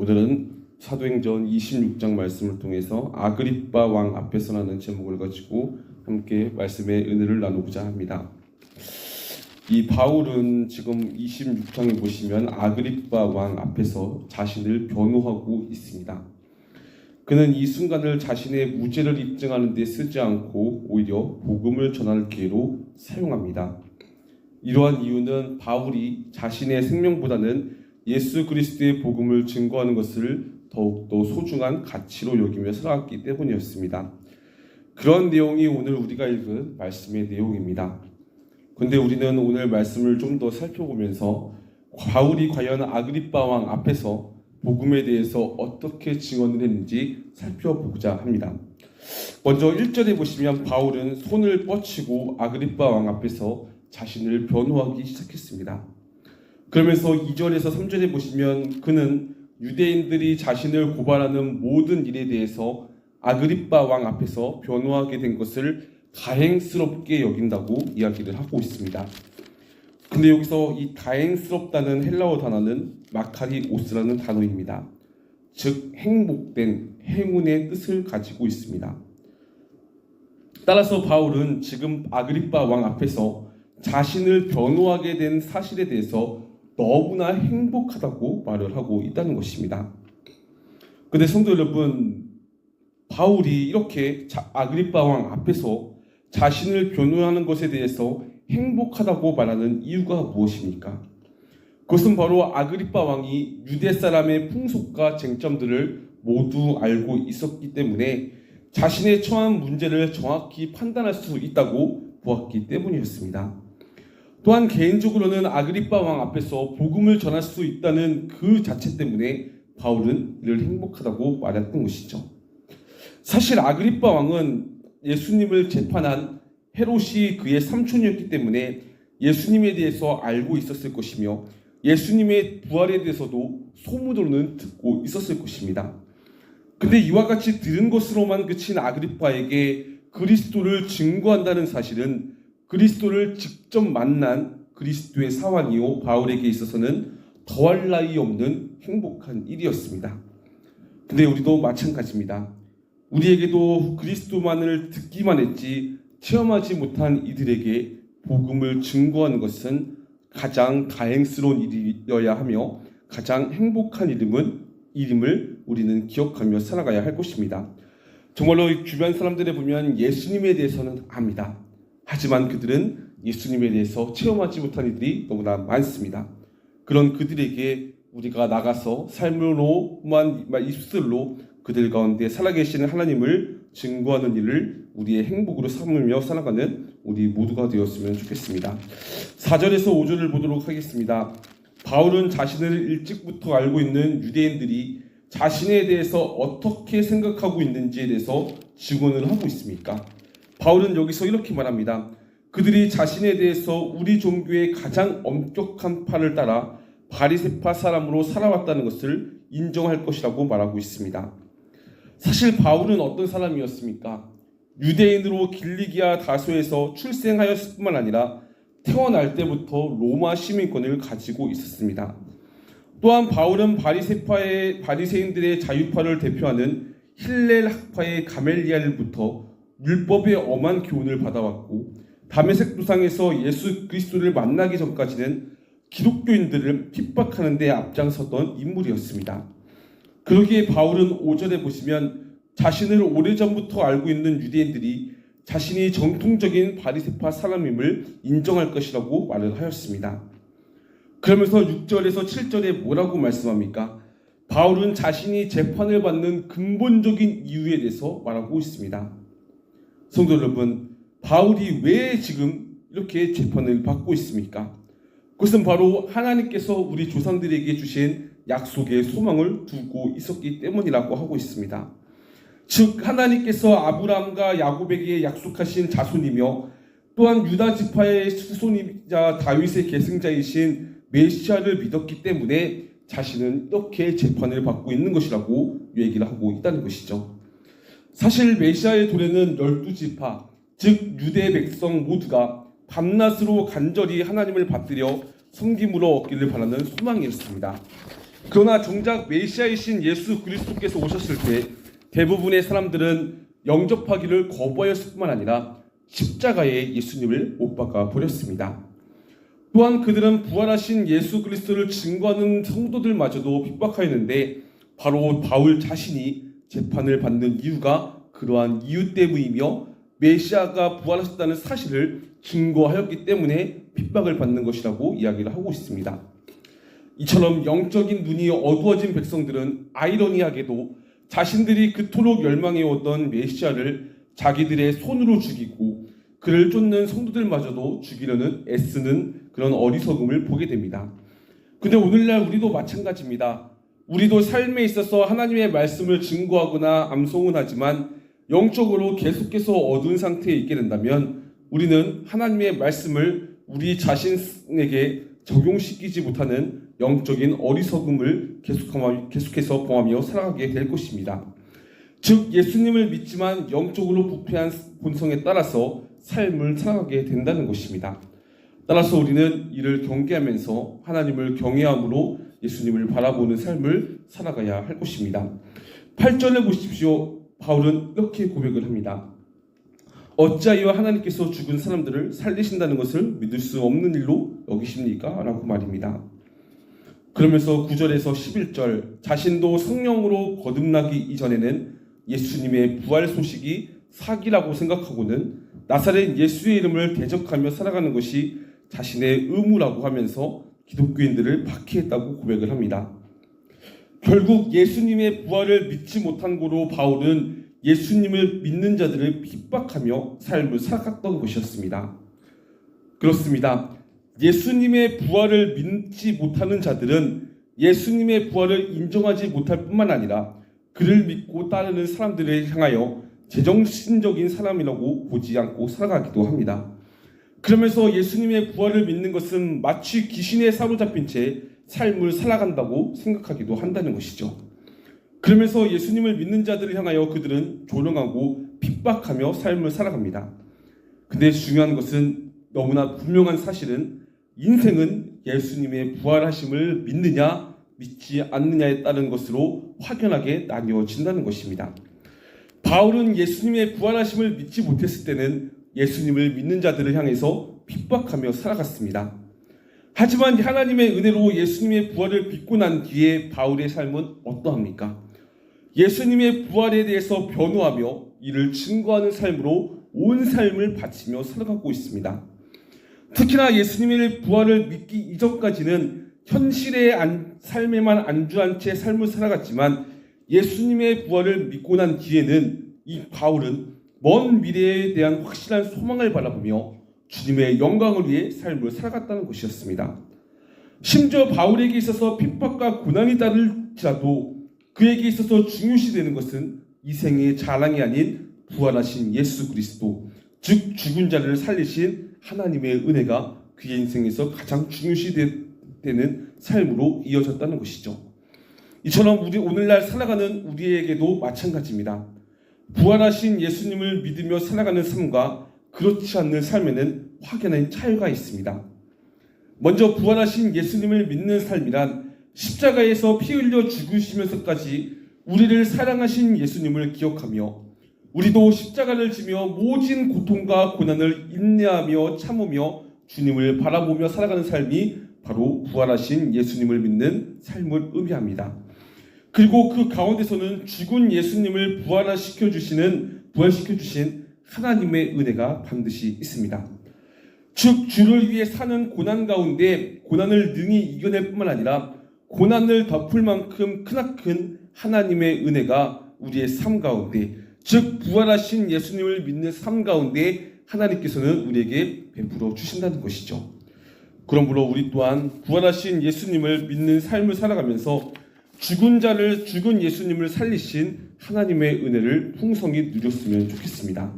오늘은 사도행전 26장 말씀을 통해서 아그리빠 왕 앞에서라는 제목을 가지고 함께 말씀의 은혜를 나누고자 합니다. 이 바울은 지금 26장에 보시면 아그리빠 왕 앞에서 자신을 변호하고 있습니다. 그는 이 순간을 자신의 무죄를 입증하는 데 쓰지 않고 오히려 복음을 전할 기회로 사용합니다. 이러한 이유는 바울이 자신의 생명보다는 예수 그리스도의 복음을 증거하는 것을 더욱더 소중한 가치로 여기며 살아왔기 때문이었습니다. 그런 내용이 오늘 우리가 읽은 말씀의 내용입니다. 그런데 우리는 오늘 말씀을 좀 더 살펴보면서 바울이 과연 아그리빠 왕 앞에서 복음에 대해서 어떻게 증언을 했는지 살펴보고자 합니다. 먼저 1절에 보시면 바울은 손을 뻗치고 아그리빠 왕 앞에서 자신을 변호하기 시작했습니다. 그러면서 2절에서 3절에 보시면 그는 유대인들이 자신을 고발하는 모든 일에 대해서 아그리빠 왕 앞에서 변호하게 된 것을 다행스럽게 여긴다고 이야기를 하고 있습니다. 근데 여기서 이 다행스럽다는 헬라어 단어는 마카리오스라는 단어입니다. 즉 행복된, 행운의 뜻을 가지고 있습니다. 따라서 바울은 지금 아그리빠 왕 앞에서 자신을 변호하게 된 사실에 대해서 너무나 행복하다고 말을 하고 있다는 것입니다. 그런데 성도 여러분, 바울이 이렇게 아그리빠 왕 앞에서 자신을 변호하는 것에 대해서 행복하다고 말하는 이유가 무엇입니까? 그것은 바로 아그리빠 왕이 유대 사람의 풍속과 쟁점들을 모두 알고 있었기 때문에 자신의 처한 문제를 정확히 판단할 수 있다고 보았기 때문이었습니다. 또한 개인적으로는 아그리빠 왕 앞에서 복음을 전할 수 있다는 그 자체 때문에 바울은 이를 행복하다고 말했던 것이죠. 사실 아그리빠 왕은 예수님을 재판한 헤롯이 그의 삼촌이었기 때문에 예수님에 대해서 알고 있었을 것이며 예수님의 부활에 대해서도 소문으로는 듣고 있었을 것입니다. 근데 이와 같이 들은 것으로만 그친 아그리빠에게 그리스도를 증거한다는 사실은 그리스도를 직접 만난 그리스도의 사환이요 바울에게 있어서는 더할 나위 없는 행복한 일이었습니다. 근데 우리도 마찬가지입니다. 우리에게도 그리스도만을 듣기만 했지 체험하지 못한 이들에게 복음을 증거하는 것은 가장 다행스러운 일이어야 하며 가장 행복한 일임을 우리는 기억하며 살아가야 할 것입니다. 정말로 주변 사람들에 보면 예수님에 대해서는 압니다. 하지만 그들은 예수님에 대해서 체험하지 못한 이들이 너무나 많습니다. 그런 그들에게 우리가 나가서 삶으로만 입술로 그들 가운데 살아계시는 하나님을 증거하는 일을 우리의 행복으로 삼으며 살아가는 우리 모두가 되었으면 좋겠습니다. 4절에서 5절을 보도록 하겠습니다. 바울은 자신을 일찍부터 알고 있는 유대인들이 자신에 대해서 어떻게 생각하고 있는지에 대해서 증언을 하고 있습니까? 바울은 여기서 이렇게 말합니다. 그들이 자신에 대해서 우리 종교의 가장 엄격한 판을 따라 바리새파 사람으로 살아왔다는 것을 인정할 것이라고 말하고 있습니다. 사실 바울은 어떤 사람이었습니까? 유대인으로 길리기아 다소에서 출생하였을 뿐만 아니라 태어날 때부터 로마 시민권을 가지고 있었습니다. 또한 바울은 바리새인들의 자유파를 대표하는 힐렐 학파의 가멜리엘부터 율법의 엄한 교훈을 받아왔고 다메섹 도상에서 예수 그리스도를 만나기 전까지는 기독교인들을 핍박하는 데 앞장섰던 인물이었습니다. 그러기에 바울은 5절에 보시면 자신을 오래전부터 알고 있는 유대인들이 자신이 정통적인 바리새파 사람임을 인정할 것이라고 말을 하였습니다. 그러면서 6절에서 7절에 뭐라고 말씀합니까? 바울은 자신이 재판을 받는 근본적인 이유에 대해서 말하고 있습니다. 성도 여러분, 바울이 왜 지금 이렇게 재판을 받고 있습니까? 그것은 바로 하나님께서 우리 조상들에게 주신 약속의 소망을 두고 있었기 때문이라고 하고 있습니다. 즉 하나님께서 아브라함과 야곱에게 약속하신 자손이며 또한 유다 지파의 후손이자 다윗의 계승자이신 메시아를 믿었기 때문에 자신은 이렇게 재판을 받고 있는 것이라고 얘기를 하고 있다는 것이죠. 사실 메시아의 도래는 12지파, 즉 유대 백성 모두가 밤낮으로 간절히 하나님을 받들여 섬김으로 얻기를 바라는 소망이었습니다. 그러나 정작 메시아이신 예수 그리스도께서 오셨을 때 대부분의 사람들은 영접하기를 거부하였을 뿐만 아니라 십자가에 예수님을 못 박아 버렸습니다. 또한 그들은 부활하신 예수 그리스도를 증거하는 성도들마저도 핍박하였는데 바로 바울 자신이 재판을 받는 이유가 그러한 이유 때문이며 메시아가 부활하셨다는 사실을 증거하였기 때문에 핍박을 받는 것이라고 이야기를 하고 있습니다. 이처럼 영적인 눈이 어두워진 백성들은 아이러니하게도 자신들이 그토록 열망해오던 메시아를 자기들의 손으로 죽이고 그를 쫓는 성도들마저도 죽이려는 애쓰는 그런 어리석음을 보게 됩니다. 근데 오늘날 우리도 마찬가지입니다. 우리도 삶에 있어서 하나님의 말씀을 증거하거나 암송은 하지만 영적으로 계속해서 어두운 상태에 있게 된다면 우리는 하나님의 말씀을 우리 자신에게 적용시키지 못하는 영적인 어리석음을 계속해서 범하며 살아가게 될 것입니다. 즉 예수님을 믿지만 영적으로 부패한 본성에 따라서 삶을 살아가게 된다는 것입니다. 따라서 우리는 이를 경계하면서 하나님을 경외함으로 예수님을 바라보는 삶을 살아가야 할 것입니다. 8절에 보십시오. 바울은 이렇게 고백을 합니다. 어찌하여 하나님께서 죽은 사람들을 살리신다는 것을 믿을 수 없는 일로 여기십니까? 라고 말입니다. 그러면서 9절에서 11절 자신도 성령으로 거듭나기 이전에는 예수님의 부활 소식이 사기라고 생각하고는 나사렛 예수의 이름을 대적하며 살아가는 것이 자신의 의무라고 하면서 기독교인들을 박해했다고 고백을 합니다. 결국 예수님의 부활을 믿지 못한 고로 바울은 예수님을 믿는 자들을 핍박하며 삶을 살아갔던 것이었습니다. 그렇습니다. 예수님의 부활을 믿지 못하는 자들은 예수님의 부활을 인정하지 못할 뿐만 아니라 그를 믿고 따르는 사람들을 향하여 제정신적인 사람이라고 보지 않고 살아가기도 합니다. 그러면서 예수님의 부활을 믿는 것은 마치 귀신에 사로잡힌 채 삶을 살아간다고 생각하기도 한다는 것이죠. 그러면서 예수님을 믿는 자들을 향하여 그들은 조롱하고 핍박하며 삶을 살아갑니다. 근데 중요한 것은 너무나 분명한 사실은 인생은 예수님의 부활하심을 믿느냐 믿지 않느냐에 따른 것으로 확연하게 나뉘어진다는 것입니다. 바울은 예수님의 부활하심을 믿지 못했을 때는 예수님을 믿는 자들을 향해서 핍박하며 살아갔습니다. 하지만 하나님의 은혜로 예수님의 부활을 믿고 난 뒤에 바울의 삶은 어떠합니까? 예수님의 부활에 대해서 변호하며 이를 증거하는 삶으로 온 삶을 바치며 살아가고 있습니다. 특히나 예수님의 부활을 믿기 이전까지는 현실의 삶에만 안주한 채 삶을 살아갔지만 예수님의 부활을 믿고 난 뒤에는 이 바울은 먼 미래에 대한 확실한 소망을 바라보며 주님의 영광을 위해 삶을 살아갔다는 것이었습니다. 심지어 바울에게 있어서 핍박과 고난이 따를지라도 그에게 있어서 중요시되는 것은 이 생의 자랑이 아닌 부활하신 예수 그리스도, 즉 죽은 자를 살리신 하나님의 은혜가 그의 인생에서 가장 중요시되는 삶으로 이어졌다는 것이죠. 이처럼 우리 오늘날 살아가는 우리에게도 마찬가지입니다. 부활하신 예수님을 믿으며 살아가는 삶과 그렇지 않는 삶에는 확연한 차이가 있습니다. 먼저 부활하신 예수님을 믿는 삶이란 십자가에서 피 흘려 죽으시면서까지 우리를 사랑하신 예수님을 기억하며 우리도 십자가를 지며 모진 고통과 고난을 인내하며 참으며 주님을 바라보며 살아가는 삶이 바로 부활하신 예수님을 믿는 삶을 의미합니다. 그리고 그 가운데서는 죽은 예수님을 부활시켜 주신 하나님의 은혜가 반드시 있습니다. 즉 주를 위해 사는 고난 가운데 고난을 능히 이겨낼 뿐만 아니라 고난을 덮을 만큼 크나큰 하나님의 은혜가 우리의 삶 가운데, 즉 부활하신 예수님을 믿는 삶 가운데 하나님께서는 우리에게 베풀어 주신다는 것이죠. 그러므로 우리 또한 부활하신 예수님을 믿는 삶을 살아가면서 죽은 예수님을 살리신 하나님의 은혜를 풍성히 누렸으면 좋겠습니다.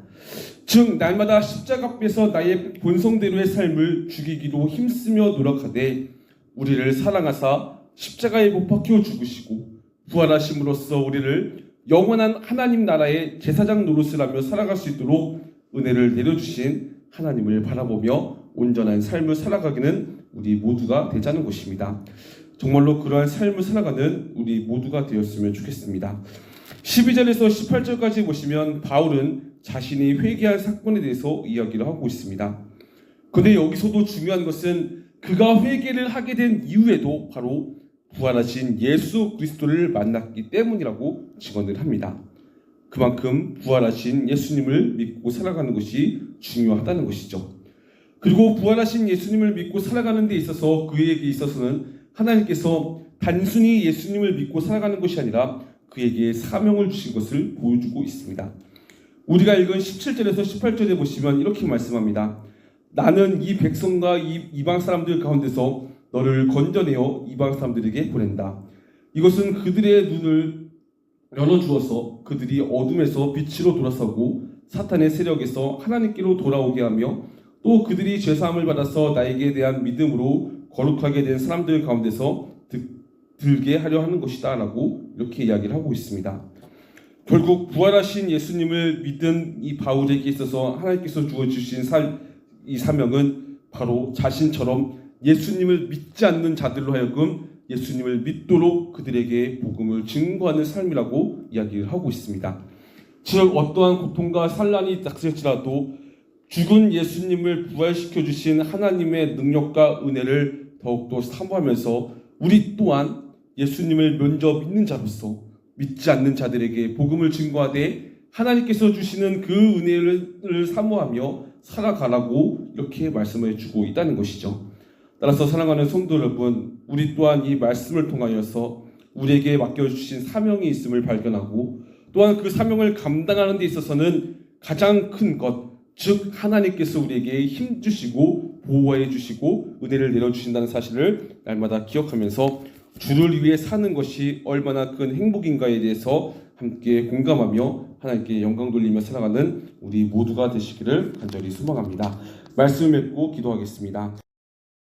즉 날마다 십자가 앞에서 나의 본성대로의 삶을 죽이기로 힘쓰며 노력하되 우리를 사랑하사 십자가에 못 박혀 죽으시고 부활하심으로써 우리를 영원한 하나님 나라의 제사장 노릇을 하며 살아갈 수 있도록 은혜를 내려주신 하나님을 바라보며 온전한 삶을 살아가기는 우리 모두가 되자는 것입니다. 정말로 그러한 삶을 살아가는 우리 모두가 되었으면 좋겠습니다. 12절에서 18절까지 보시면 바울은 자신이 회개한 사건에 대해서 이야기를 하고 있습니다. 근데 여기서도 중요한 것은 그가 회개를 하게 된 이후에도 바로 부활하신 예수 그리스도를 만났기 때문이라고 증언을 합니다. 그만큼 부활하신 예수님을 믿고 살아가는 것이 중요하다는 것이죠. 그리고 부활하신 예수님을 믿고 살아가는 데 있어서 그에게 있어서는 하나님께서 단순히 예수님을 믿고 살아가는 것이 아니라 그에게 사명을 주신 것을 보여주고 있습니다. 우리가 읽은 17절에서 18절에 보시면 이렇게 말씀합니다. 나는 이 백성과 이방 사람들 가운데서 너를 건져내어 이방 사람들에게 보낸다. 이것은 그들의 눈을 열어주어서 그들이 어둠에서 빛으로 돌아서고 사탄의 세력에서 하나님께로 돌아오게 하며 또 그들이 죄사함을 받아서 나에게 대한 믿음으로 거룩하게 된 사람들 가운데서 들게 하려 하는 것이다 라고 이렇게 이야기를 하고 있습니다. 결국 부활하신 예수님을 믿은 이 바울에게 있어서 하나님께서 주어주신 이 사명은 바로 자신처럼 예수님을 믿지 않는 자들로 하여금 예수님을 믿도록 그들에게 복음을 증거하는 삶이라고 이야기를 하고 있습니다. 즉 어떠한 고통과 산란이 닥칠지라도 죽은 예수님을 부활시켜 주신 하나님의 능력과 은혜를 더욱더 사모하면서 우리 또한 예수님을 먼저 믿는 자로서 믿지 않는 자들에게 복음을 증거하되 하나님께서 주시는 그 은혜를 사모하며 살아가라고 이렇게 말씀해 주고 있다는 것이죠. 따라서 사랑하는 성도 여러분, 우리 또한 이 말씀을 통하여서 우리에게 맡겨주신 사명이 있음을 발견하고 또한 그 사명을 감당하는 데 있어서는 가장 큰 것, 즉 하나님께서 우리에게 힘 주시고 보호해 주시고 은혜를 내려주신다는 사실을 날마다 기억하면서 주를 위해 사는 것이 얼마나 큰 행복인가에 대해서 함께 공감하며 하나님께 영광 돌리며 살아가는 우리 모두가 되시기를 간절히 소망합니다. 말씀 맺고 기도하겠습니다.